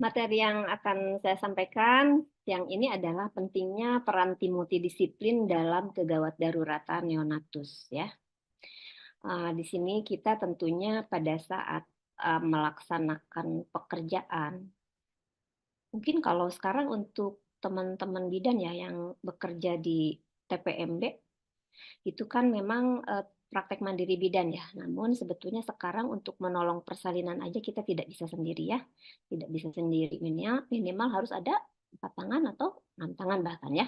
Materi yang akan saya sampaikan yang ini adalah pentingnya peran tim multidisiplin dalam kegawat daruratan neonatus ya. Di sini kita tentunya pada saat melaksanakan pekerjaan, mungkin kalau sekarang untuk teman-teman bidan ya yang bekerja di TPMD itu kan memang praktek mandiri bidan ya. Namun sebetulnya sekarang untuk menolong persalinan aja kita tidak bisa sendiri ya. Tidak bisa sendiri. Minimal harus ada 4 tangan atau 6 tangan bahkan ya.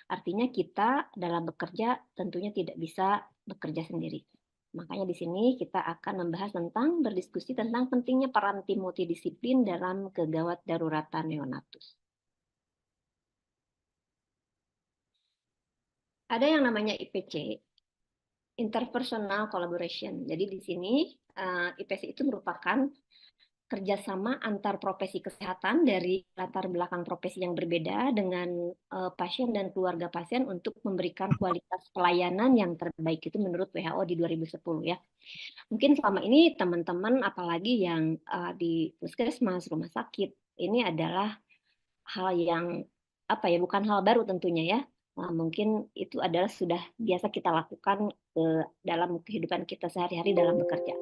Artinya kita dalam bekerja tentunya tidak bisa bekerja sendiri. Makanya di sini kita akan membahas tentang berdiskusi tentang pentingnya peran tim multidisiplin dalam kegawat daruratan neonatus. Ada yang namanya IPC, interpersonal collaboration. Jadi di sini IPC itu merupakan kerjasama antar profesi kesehatan dari latar belakang profesi yang berbeda dengan pasien dan keluarga pasien untuk memberikan kualitas pelayanan yang terbaik itu menurut WHO di 2010 ya. Mungkin selama ini teman-teman apalagi yang di puskesmas, rumah sakit, ini adalah hal yang bukan hal baru tentunya ya. Mungkin itu adalah sudah biasa kita lakukan dalam kehidupan kita sehari-hari dalam bekerja.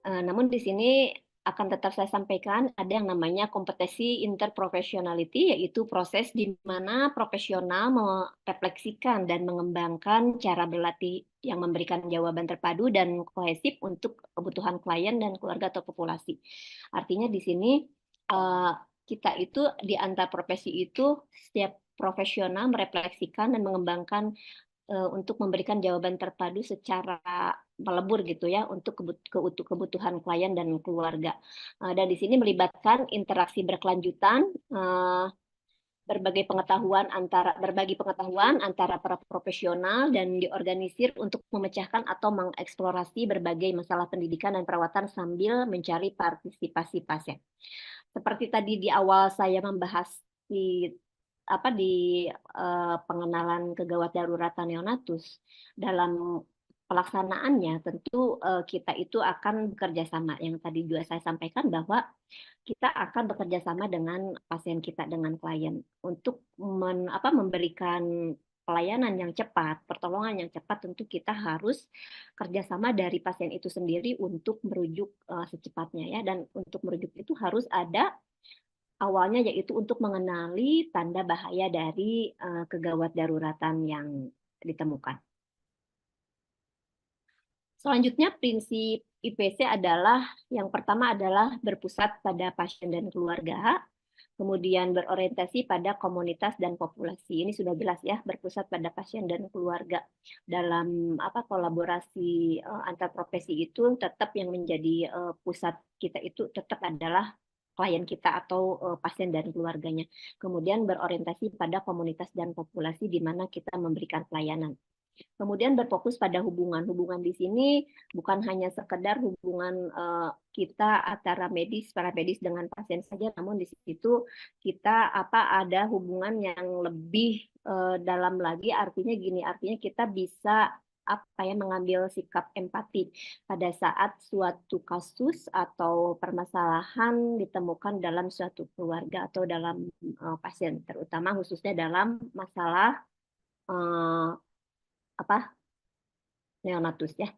Namun di sini akan tetap saya sampaikan ada yang namanya kompetensi interprofessionality, yaitu proses di mana profesional merefleksikan dan mengembangkan cara berlatih yang memberikan jawaban terpadu dan kohesif untuk kebutuhan klien dan keluarga atau populasi. Artinya di sini kita itu di antar profesi itu setiap profesional merefleksikan dan mengembangkan untuk memberikan jawaban terpadu secara melebur gitu ya untuk kebutuhan klien dan keluarga. Dan di sini melibatkan interaksi berkelanjutan, berbagi pengetahuan antara para profesional dan diorganisir untuk memecahkan atau mengeksplorasi berbagai masalah pendidikan dan perawatan sambil mencari partisipasi pasien. Seperti tadi di awal saya membahas di pengenalan kegawat daruratan neonatus, dalam pelaksanaannya tentu kita itu akan bekerja sama. Yang tadi juga saya sampaikan bahwa kita akan bekerja sama dengan pasien kita, dengan klien untuk memberikan pelayanan yang cepat, pertolongan yang cepat. Tentu kita harus kerjasama dari pasien itu sendiri untuk merujuk secepatnya ya, dan untuk merujuk itu harus ada awalnya, yaitu untuk mengenali tanda bahaya dari kegawat daruratan yang ditemukan. Selanjutnya prinsip IPC adalah yang pertama adalah berpusat pada pasien dan keluarga, kemudian berorientasi pada komunitas dan populasi. Ini sudah jelas ya, berpusat pada pasien dan keluarga. Dalam kolaborasi antar profesi itu tetap yang menjadi pusat kita itu tetap adalah klien kita atau pasien dan keluarganya. Kemudian berorientasi pada komunitas dan populasi di mana kita memberikan pelayanan. Kemudian berfokus pada hubungan. Hubungan di sini bukan hanya sekedar hubungan kita antara para medis dengan pasien saja, namun di situ kita ada hubungan yang lebih dalam lagi. Artinya gini, artinya kita bisa mengambil sikap empati pada saat suatu kasus atau permasalahan ditemukan dalam suatu keluarga atau dalam pasien, terutama khususnya dalam masalah neonatus ya.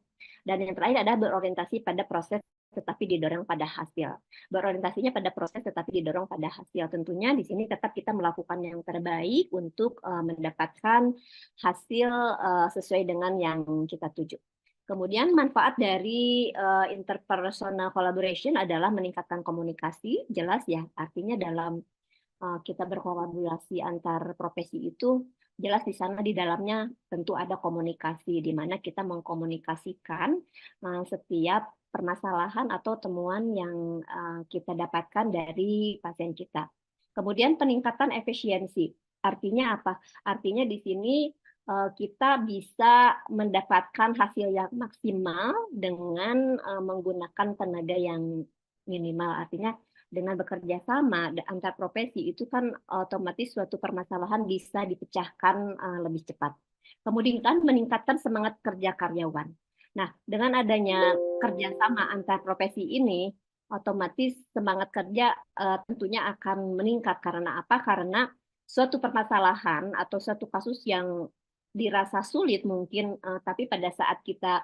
Dan yang terakhir adalah berorientasi pada proses tetapi didorong pada hasil. Berorientasinya pada proses tetapi didorong pada hasil. Tentunya di sini tetap kita melakukan yang terbaik untuk mendapatkan hasil sesuai dengan yang kita tuju. Kemudian manfaat dari interpersonal collaboration adalah meningkatkan komunikasi, jelas ya. Artinya dalam kita berkolaborasi antar profesi itu jelas di sana di dalamnya tentu ada komunikasi di mana kita mengkomunikasikan setiap permasalahan atau temuan yang kita dapatkan dari pasien kita. Kemudian peningkatan efisiensi. Artinya apa? Artinya di sini kita bisa mendapatkan hasil yang maksimal dengan menggunakan tenaga yang minimal. Artinya dengan bekerja sama antar profesi itu kan otomatis suatu permasalahan bisa dipecahkan lebih cepat. Kemudian kan meningkatkan semangat kerja karyawan. Nah, dengan adanya kerjasama antar profesi ini, otomatis semangat kerja tentunya akan meningkat. Karena apa? Karena suatu permasalahan atau suatu kasus yang dirasa sulit mungkin, tapi pada saat kita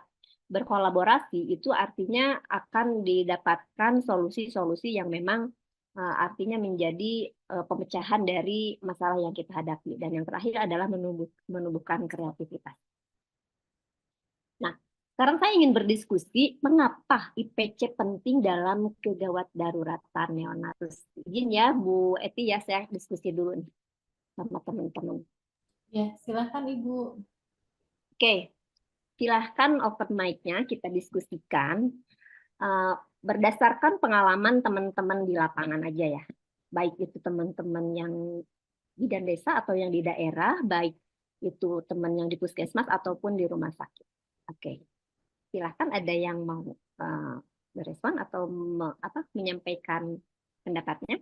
berkolaborasi itu artinya akan didapatkan solusi-solusi yang memang artinya menjadi pemecahan dari masalah yang kita hadapi. Dan yang terakhir adalah menumbuhkan kreativitas. Nah, sekarang saya ingin berdiskusi mengapa IPC penting dalam kegawat daruratan neonatus. Izin ya Bu Eti ya, saya diskusi dulu nih sama teman-teman. Ya, silakan Ibu. Oke, silahkan open mic-nya kita diskusikan berdasarkan pengalaman teman-teman di lapangan aja ya. Baik itu teman-teman yang bidan desa atau yang di daerah, baik itu teman yang di puskesmas ataupun di rumah sakit. Oke, silahkan ada yang mau berespon atau menyampaikan pendapatnya.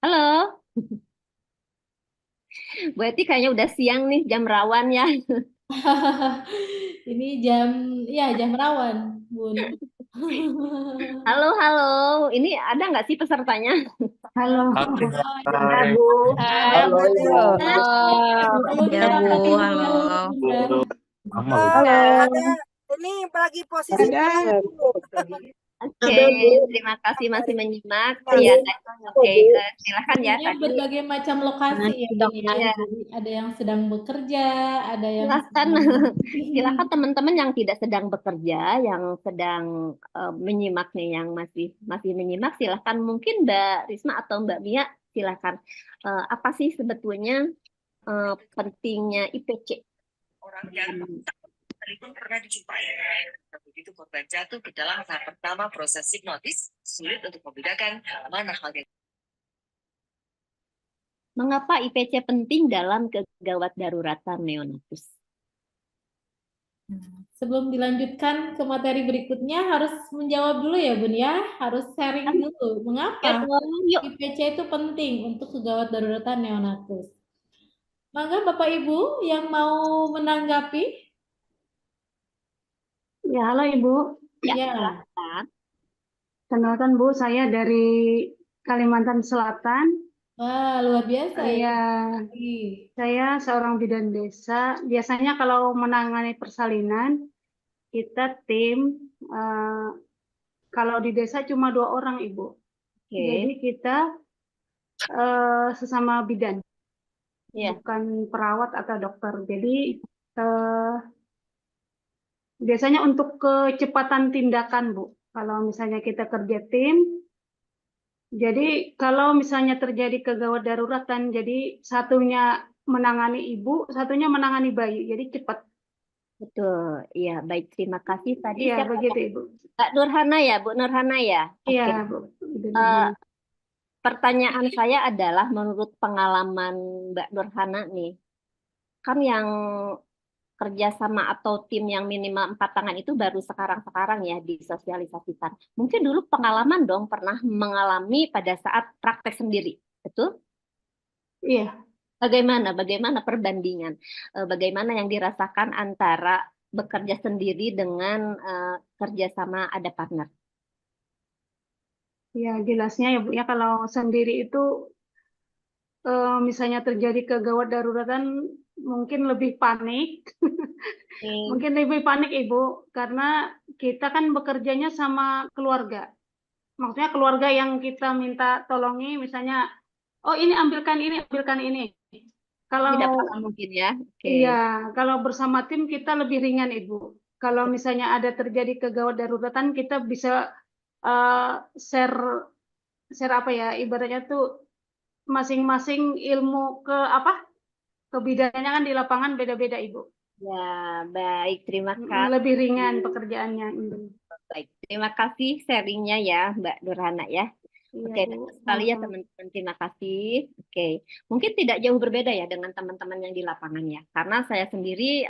Halo, Bu Eti kayaknya udah siang nih, jam rawan ya. Ini jam rawan, Bun. Halo, halo. Ini ada nggak sih pesertanya? Halo. Ada, Bu. Halo, Ibu. Ya, Bu. Halo. Halo. Ada ini lagi posisi Oke, terima kasih masih menyimak. Ya, oke, silakan ya. Ini berbagai macam lokasi ya, Bun, ya. Jadi ada yang sedang bekerja, ada yang silakan teman-teman yang tidak sedang bekerja, yang sedang menyimak nih, yang masih menyimak, silakan mungkin Mbak Risma atau Mbak Mia, silakan. Apa sih sebetulnya pentingnya IPC? Orang yang sekalipun pernah dijumpai. Begitu korban jatuh ke dalam tahap pertama proses hipnotis, sulit untuk membedakan mana hal yang. Mengapa IPC penting dalam kegawat daruratan neonatus? Sebelum dilanjutkan ke materi berikutnya, harus menjawab dulu ya, Bun ya. Harus sharing dulu. Mengapa IPC itu penting untuk kegawat daruratan neonatus? Mangga Bapak Ibu yang mau menanggapi? Ya, halo Ibu. Ya. Kenalkan Bu, saya dari Kalimantan Selatan. Wah, luar biasa ya. Saya seorang bidan desa. Biasanya kalau menangani persalinan, kita tim. Kalau di desa cuma 2 orang, Ibu. Jadi kita sesama bidan, bukan perawat atau dokter. Jadi biasanya untuk kecepatan tindakan, Bu. Kalau misalnya kita kerja tim, jadi kalau misalnya terjadi kegawat daruratan, jadi satunya menangani ibu, satunya menangani bayi, jadi cepat. Betul, iya baik, terima kasih. Tadi Iya, begitu Ibu. Mbak Nurhana ya, Bu Nurhana ya? Iya, Bu. Pertanyaan saya adalah menurut pengalaman Mbak Nurhana nih, kan yang kerjasama atau tim yang minimal 4 tangan itu baru sekarang-sekarang ya disosialisasikan. Mungkin dulu pengalaman dong pernah mengalami pada saat praktek sendiri, betul? Iya. Bagaimana perbandingan? Bagaimana yang dirasakan antara bekerja sendiri dengan kerjasama ada partner? Ya, jelasnya ya Bu, ya kalau sendiri itu misalnya terjadi kegawat daruratan mungkin lebih panik. Mungkin lebih panik Ibu, karena kita kan bekerjanya sama keluarga. Maksudnya keluarga yang kita minta tolongi, misalnya, oh ini ambilkan ini. Kalau mungkin ya. Iya, kalau bersama tim kita lebih ringan Ibu. Kalau misalnya ada terjadi kegawat daruratan, kita bisa share apa ya, ibaratnya tuh masing-masing ilmu ke bidannya kan di lapangan beda-beda Ibu. Ya, baik, terima kasih. Lebih ringan pekerjaannya. Baik, terima kasih sharingnya ya Mbak Nurhana ya. Oke, sekali ya teman-teman, terima kasih. Oke, mungkin tidak jauh berbeda ya dengan teman-teman yang di lapangan ya, karena saya sendiri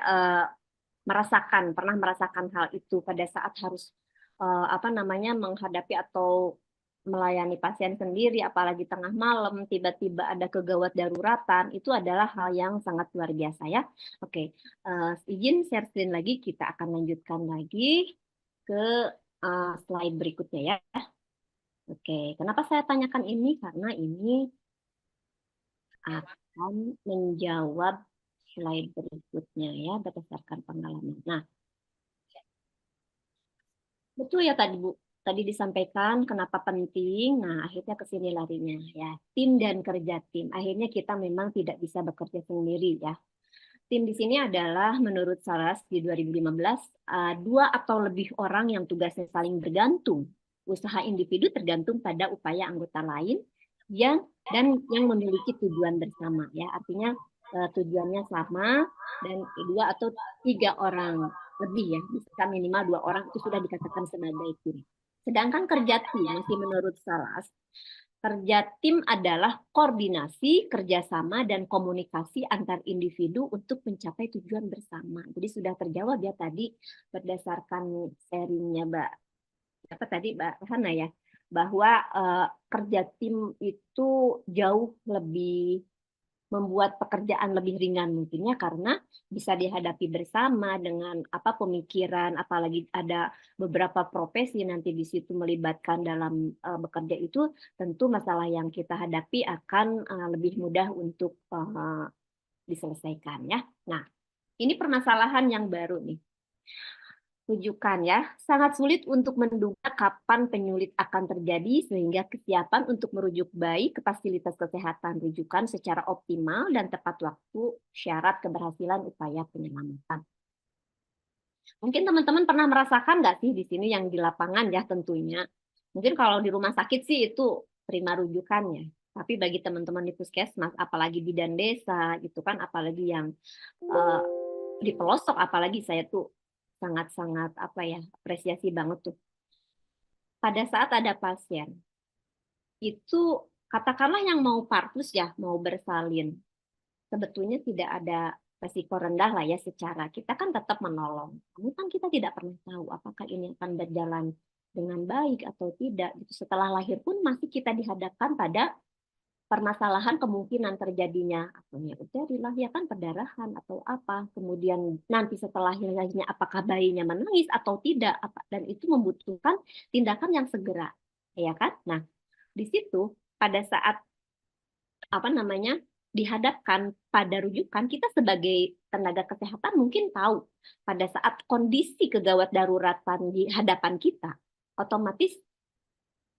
pernah merasakan hal itu pada saat harus menghadapi atau melayani pasien sendiri, apalagi tengah malam, tiba-tiba ada kegawat daruratan, itu adalah hal yang sangat luar biasa ya. Oke, izin share screen lagi, kita akan lanjutkan lagi ke slide berikutnya ya. Oke, kenapa saya tanyakan ini? Karena ini akan menjawab slide berikutnya ya, berdasarkan pengalaman. Nah, betul ya tadi Bu, tadi disampaikan kenapa penting. Nah, akhirnya ke sini larinya ya. Tim dan kerja tim. Akhirnya kita memang tidak bisa bekerja sendiri ya. Tim di sini adalah menurut Saras di 2015 dua atau lebih orang yang tugasnya saling bergantung. Usaha individu tergantung pada upaya anggota lain yang memiliki tujuan bersama ya. Artinya tujuannya sama dan dua atau tiga orang lebih ya, bisa minimal dua orang itu sudah dikatakan sebagai tim. Sedangkan kerja tim masih menurut Saras, kerja tim adalah koordinasi, kerjasama, dan komunikasi antar individu untuk mencapai tujuan bersama. Jadi sudah terjawab ya tadi berdasarkan sharingnya Mbak Hana ya, bahwa kerja tim itu jauh lebih membuat pekerjaan lebih ringan mungkinnya karena bisa dihadapi bersama dengan pemikiran, apalagi ada beberapa profesi nanti di situ melibatkan dalam bekerja itu, tentu masalah yang kita hadapi akan lebih mudah untuk diselesaikan ya. Nah, ini permasalahan yang baru nih. Rujukan ya, sangat sulit untuk menduga kapan penyulit akan terjadi sehingga kesiapan untuk merujuk bayi ke fasilitas kesehatan rujukan secara optimal dan tepat waktu syarat keberhasilan upaya penyelamatan. Mungkin teman-teman pernah merasakan nggak sih di sini yang di lapangan ya tentunya. Mungkin kalau di rumah sakit sih itu terima rujukannya. Tapi bagi teman-teman di puskesmas, apalagi bidan desa gitu kan, apalagi yang di pelosok, apalagi saya tuh sangat-sangat apresiasi banget tuh. Pada saat ada pasien, itu katakanlah yang mau partus ya, mau bersalin, sebetulnya tidak ada resiko rendah lah ya secara kita kan tetap menolong. Namun kan kita tidak pernah tahu apakah ini akan berjalan dengan baik atau tidak. Setelah lahir pun masih kita dihadapkan pada permasalahan kemungkinan terjadinya uteri lahirkan perdarahan atau apa, kemudian nanti setelah lahirnya apakah bayinya menangis atau tidak, dan itu membutuhkan tindakan yang segera, ya kan? Nah, di situ pada saat dihadapkan pada rujukan, kita sebagai tenaga kesehatan mungkin tahu pada saat kondisi kegawat daruratan di hadapan kita, otomatis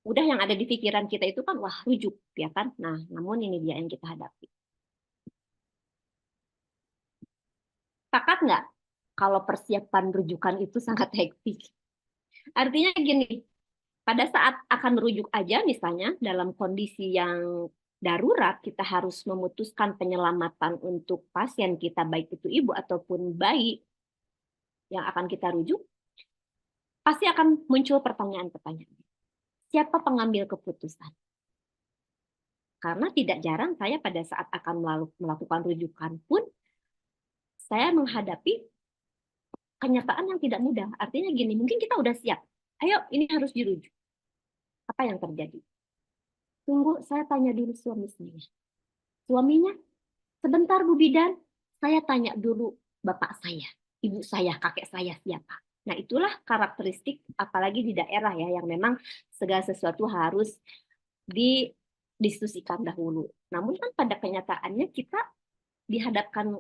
udah yang ada di pikiran kita itu kan, wah rujuk, ya kan? Nah, namun ini dia yang kita hadapi. Sepakat nggak kalau persiapan rujukan itu sangat hektik? Artinya gini, pada saat akan merujuk aja misalnya dalam kondisi yang darurat, kita harus memutuskan penyelamatan untuk pasien kita, baik itu ibu ataupun bayi yang akan kita rujuk, pasti akan muncul pertanyaan-pertanyaan. Siapa pengambil keputusan? Karena tidak jarang saya pada saat akan melakukan rujukan pun, saya menghadapi kenyataan yang tidak mudah. Artinya gini, mungkin kita udah siap. Ayo, ini harus dirujuk. Apa yang terjadi? Tunggu, saya tanya dulu suami saya. Suaminya, sebentar Bu Bidan, saya tanya dulu bapak saya, ibu saya, kakek saya siapa. Nah, itulah karakteristik apalagi di daerah ya, yang memang segala sesuatu harus didiskusikan dahulu. Namun kan pada kenyataannya kita dihadapkan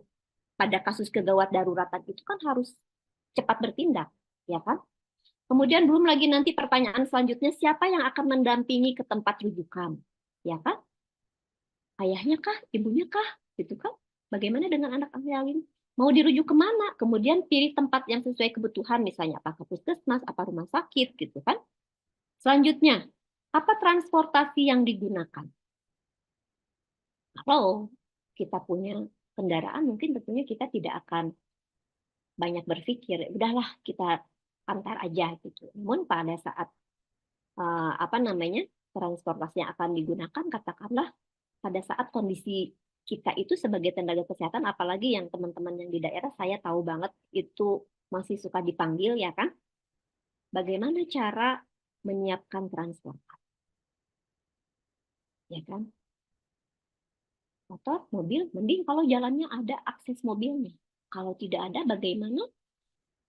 pada kasus kegawat daruratan itu kan harus cepat bertindak, ya kan? Kemudian belum lagi nanti pertanyaan selanjutnya, siapa yang akan mendampingi ke tempat rujukan, ya kan? Ayahnya kah, ibunya kah, gitu kan? Bagaimana dengan anak lain? Mau dirujuk kemana? Kemudian pilih tempat yang sesuai kebutuhan, misalnya apakah puskesmas, apa rumah sakit, gitu kan? Selanjutnya, apa transportasi yang digunakan? Kalau kita punya kendaraan, mungkin tentunya kita tidak akan banyak berpikir, udahlah kita antar aja gitu. Namun pada saat transportasi yang akan digunakan, katakanlah pada saat kondisi kita itu sebagai tenaga kesehatan, apalagi yang teman-teman yang di daerah, saya tahu banget itu masih suka dipanggil ya kan. Bagaimana cara menyiapkan transportasi? ya kan? Motor, mobil, mending kalau jalannya ada akses mobilnya. Kalau tidak ada, bagaimana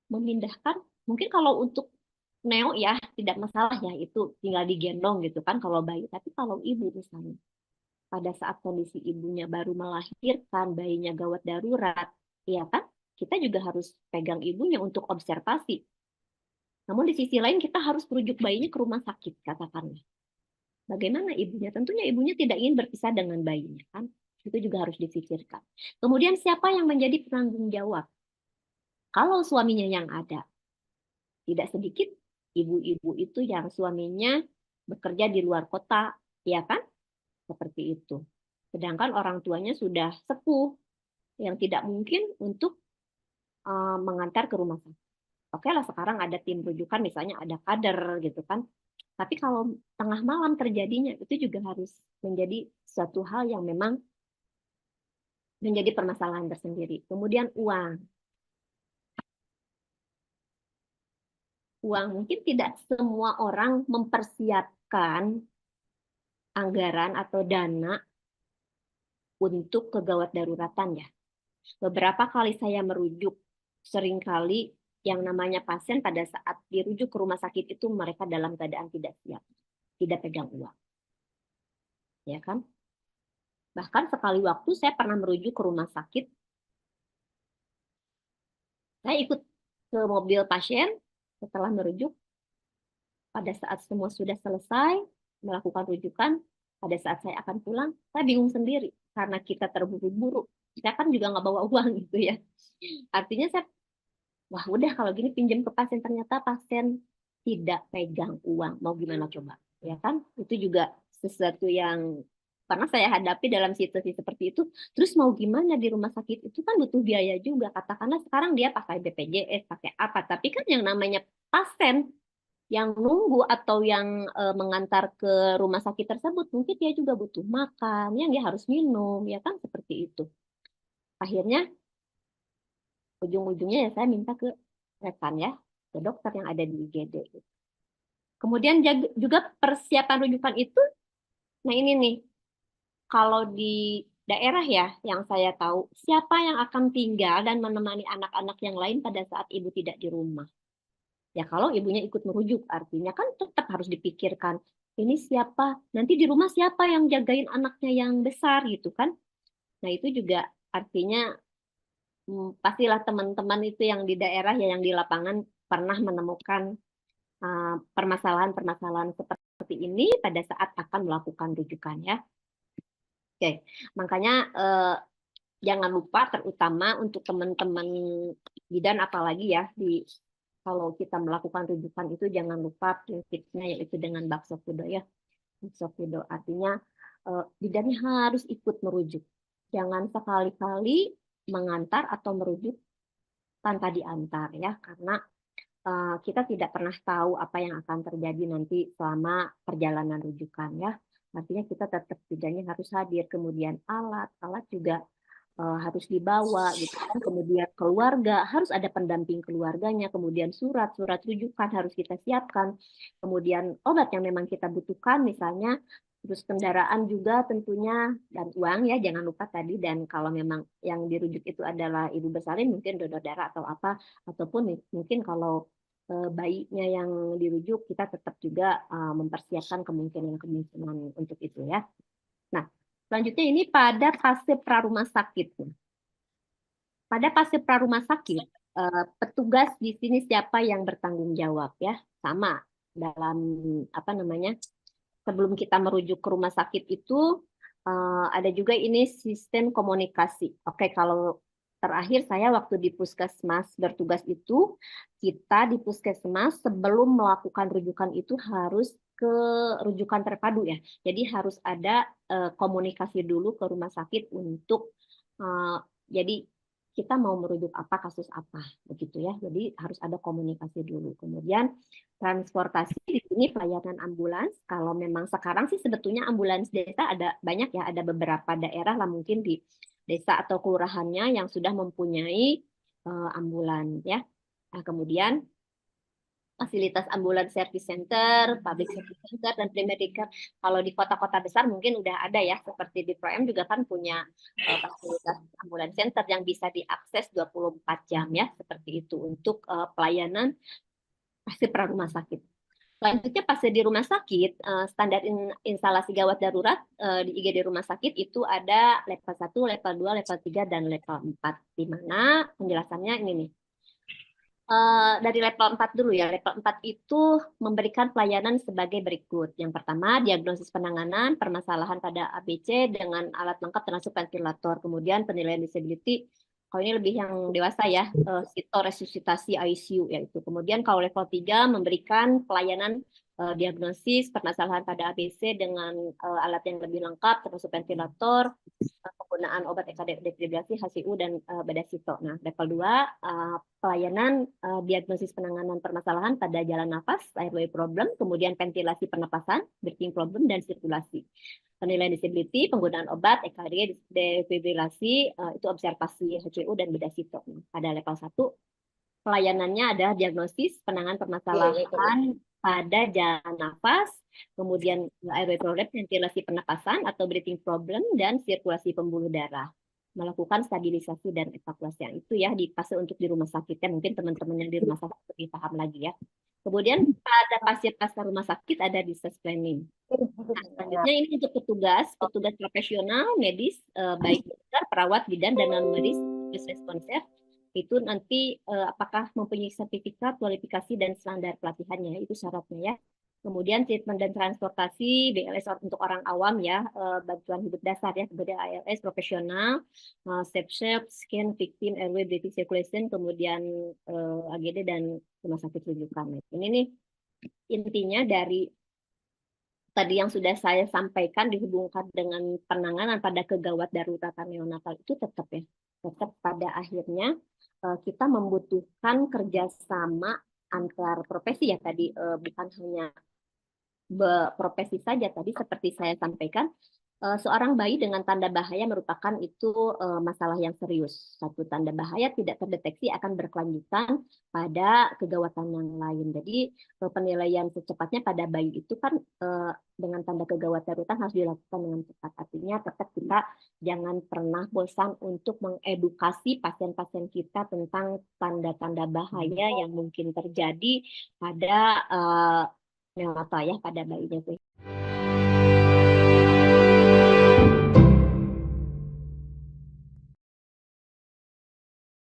memindahkan? Mungkin kalau untuk Neo ya tidak masalah ya, itu tinggal digendong gitu kan kalau bayi. Tapi kalau ibu misalnya, pada saat kondisi ibunya baru melahirkan, bayinya gawat darurat, ya kan? Kita juga harus pegang ibunya untuk observasi. Namun di sisi lain kita harus merujuk bayinya ke rumah sakit, katakanlah. Bagaimana ibunya? Tentunya ibunya tidak ingin berpisah dengan bayinya, kan? Itu juga harus difikirkan. Kemudian siapa yang menjadi penanggung jawab? Kalau suaminya yang ada, tidak sedikit ibu-ibu itu yang suaminya bekerja di luar kota, ya kan? Seperti itu. Sedangkan orang tuanya sudah sepuh, yang tidak mungkin untuk mengantar ke rumah sakit. Oke lah, sekarang ada tim rujukan, misalnya ada kader gitu kan. Tapi kalau tengah malam terjadinya, itu juga harus menjadi suatu hal yang memang menjadi permasalahan tersendiri. Kemudian uang. Uang, mungkin tidak semua orang mempersiapkan anggaran atau dana untuk kegawat daruratan ya. Beberapa kali saya merujuk, seringkali yang namanya pasien pada saat dirujuk ke rumah sakit itu mereka dalam keadaan tidak siap, tidak pegang uang. Ya kan? Bahkan sekali waktu saya pernah merujuk ke rumah sakit, saya ikut ke mobil pasien setelah merujuk, pada saat semua sudah selesai melakukan rujukan, pada saat saya akan pulang, saya bingung sendiri karena kita terburu-buru. Saya kan juga nggak bawa uang gitu ya. Artinya saya, wah udah kalau gini pinjam ke pasien, ternyata pasien tidak pegang uang. Mau gimana coba? Ya kan? Itu juga sesuatu yang pernah saya hadapi dalam situasi seperti itu. Terus mau gimana di rumah sakit itu kan butuh biaya juga. Katakanlah sekarang dia pakai BPJS, pakai apa. Tapi kan yang namanya pasien yang nunggu atau yang mengantar ke rumah sakit tersebut, mungkin dia juga butuh makan, yang dia harus minum, ya kan seperti itu. Akhirnya ujung-ujungnya ya saya minta ke rekan ya, ke dokter yang ada di IGD. Kemudian juga persiapan rujukan itu, nah ini nih, kalau di daerah ya yang saya tahu, siapa yang akan tinggal dan menemani anak-anak yang lain pada saat ibu tidak di rumah. Ya kalau ibunya ikut merujuk, artinya kan tetap harus dipikirkan, ini siapa, nanti di rumah siapa yang jagain anaknya yang besar gitu kan. Nah itu juga artinya pastilah teman-teman itu yang di daerah ya, yang di lapangan pernah menemukan permasalahan-permasalahan seperti ini pada saat akan melakukan rujukan ya. Oke, makanya jangan lupa terutama untuk teman-teman bidan apalagi ya kalau kita melakukan rujukan itu jangan lupa prinsipnya yaitu dengan bakso kudo ya. Bakso kudo artinya bidannya harus ikut merujuk. Jangan sekali-kali mengantar atau merujuk tanpa diantar ya, karena kita tidak pernah tahu apa yang akan terjadi nanti selama perjalanan rujukan ya. Artinya kita tetap bidannya harus hadir, kemudian alat juga harus dibawa gitu kan, kemudian keluarga harus ada pendamping keluarganya, kemudian surat rujukan harus kita siapkan, kemudian obat yang memang kita butuhkan misalnya, terus kendaraan juga tentunya, dan uang ya jangan lupa tadi. Dan kalau memang yang dirujuk itu adalah ibu bersalin, mungkin donor darah atau apa, ataupun mungkin kalau bayinya yang dirujuk, kita tetap juga mempersiapkan kemungkinan untuk itu ya. Nah, selanjutnya ini pada fase prarumah sakit. Pada fase prarumah sakit, petugas di sini siapa yang bertanggung jawab ya? Sama dalam apa namanya? Sebelum kita merujuk ke rumah sakit itu ada juga ini sistem komunikasi. Oke, kalau terakhir saya waktu di puskesmas bertugas itu, kita di puskesmas sebelum melakukan rujukan itu harus ke rujukan terpadu ya. Jadi harus ada komunikasi dulu ke rumah sakit untuk jadi kita mau merujuk apa, kasus apa, begitu ya. Jadi harus ada komunikasi dulu. Kemudian transportasi di sini pelayanan ambulans. Kalau memang sekarang sih sebetulnya ambulans desa ada banyak ya, ada beberapa daerah lah mungkin di desa atau kelurahannya yang sudah mempunyai ambulans ya. Nah, kemudian fasilitas ambulans service center, public service center, dan primary care. Kalau di kota-kota besar mungkin udah ada ya, seperti di Pro M juga kan punya fasilitas ambulans center yang bisa diakses 24 jam ya, seperti itu untuk pelayanan pasien pra rumah sakit. Selanjutnya pas di rumah sakit, standar instalasi gawat darurat di IGD rumah sakit itu ada level 1, level 2, level 3, dan level 4. Di mana penjelasannya ini nih. Dari level 4 dulu ya. Level 4 itu memberikan pelayanan sebagai berikut. Yang pertama, diagnosis penanganan permasalahan pada ABC dengan alat lengkap termasuk ventilator. Kemudian penilaian disability. Kalau ini lebih yang dewasa ya, resusitasi ICU yaitu. Kemudian kalau level 3 memberikan pelayanan diagnosis permasalahan pada ABC dengan alat yang lebih lengkap termasuk ventilator, penggunaan obat defibrillasi, HCU, dan bedasito. Nah, level 2 pelayanan diagnosis penanganan permasalahan pada jalan nafas, airway problem, kemudian ventilasi pernapasan, breathing problem, dan sirkulasi. Penilaian disability, penggunaan obat, EKG, defibrilasi, itu observasi HCU dan bedasito. Pada level 1, pelayanannya ada diagnosis, penanganan permasalahan pada jalan nafas, kemudian airway problem, ventilasi pernapasan atau breathing problem, dan sirkulasi pembuluh darah. Melakukan stabilisasi dan evakuasi. Yang itu ya di fase untuk di rumah sakit ya, mungkin teman-teman yang di rumah sakit lebih paham lagi ya. Kemudian pada pasien pasca rumah sakit ada discharge planning. Nah, selanjutnya ini untuk petugas profesional medis, baik dokter, perawat, bidan, dan non-medis, responser, itu nanti apakah mempunyai sertifikat, kualifikasi, dan standar pelatihannya, itu syaratnya ya. Kemudian treatment dan transportasi, BLS untuk orang awam ya, bantuan hidup dasar ya, kemudian ALS profesional, safe shop, scan, victim, airway, breathing, circulation, kemudian AGD dan rumah sakit rujukan. Ini nih intinya dari tadi yang sudah saya sampaikan dihubungkan dengan penanganan pada kegawat daruratan neonatal itu tetap pada akhirnya kita membutuhkan kerjasama antar profesi ya tadi, bukan hanya profesi saja tadi seperti saya sampaikan. Seorang bayi dengan tanda bahaya merupakan itu masalah yang serius. Satu tanda bahaya tidak terdeteksi akan berkelanjutan pada kegawatan yang lain. Jadi penilaian secepatnya pada bayi itu kan dengan tanda kegawatan darurat harus dilakukan dengan cepat. Artinya tetap kita jangan pernah bosan untuk mengedukasi pasien-pasien kita tentang tanda-tanda bahaya yang mungkin terjadi pada neonata ya, pada bayinya.